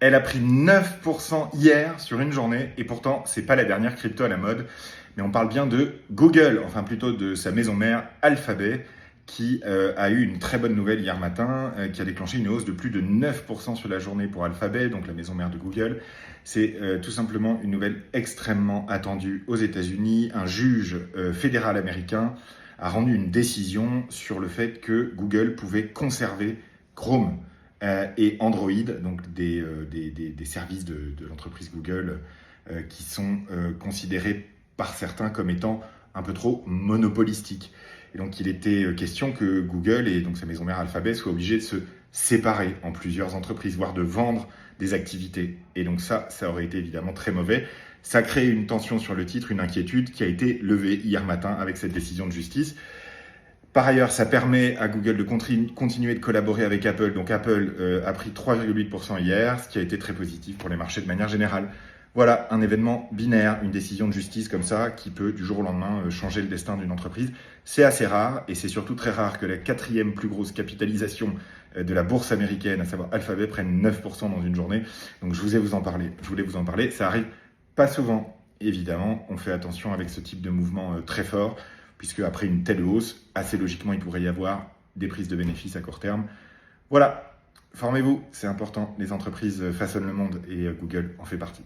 Elle a pris 9% hier sur une journée et pourtant, c'est pas la dernière crypto à la mode. Mais on parle bien de Google, enfin plutôt de sa maison mère Alphabet, qui a eu une très bonne nouvelle hier matin, qui a déclenché une hausse de plus de 9% sur la journée pour Alphabet, donc la maison mère de Google. C'est tout simplement une nouvelle extrêmement attendue aux États-Unis. Un juge fédéral américain a rendu une décision sur le fait que Google pouvait conserver Chrome et Android, donc des services de l'entreprise Google qui sont considérés par certains comme étant un peu trop monopolistiques. Et donc il était question que Google et donc sa maison mère Alphabet soient obligés de se séparer en plusieurs entreprises, voire de vendre des activités. Et donc ça aurait été évidemment très mauvais. Ça a créé une tension sur le titre, une inquiétude qui a été levée hier matin avec cette décision de justice. Par ailleurs, ça permet à Google de continuer de collaborer avec Apple. Donc Apple a pris 3,8% hier, ce qui a été très positif pour les marchés de manière générale. Voilà un événement binaire, une décision de justice comme ça qui peut du jour au lendemain changer le destin d'une entreprise. C'est assez rare et c'est surtout très rare que la quatrième plus grosse capitalisation de la bourse américaine, à savoir Alphabet, prenne 9% dans une journée. Donc je voulais vous en parler. Ça arrive pas souvent, évidemment. On fait attention avec ce type de mouvement très fort, puisque après une telle hausse, assez logiquement, il pourrait y avoir des prises de bénéfices à court terme. Voilà, formez-vous, c'est important. Les entreprises façonnent le monde et Google en fait partie.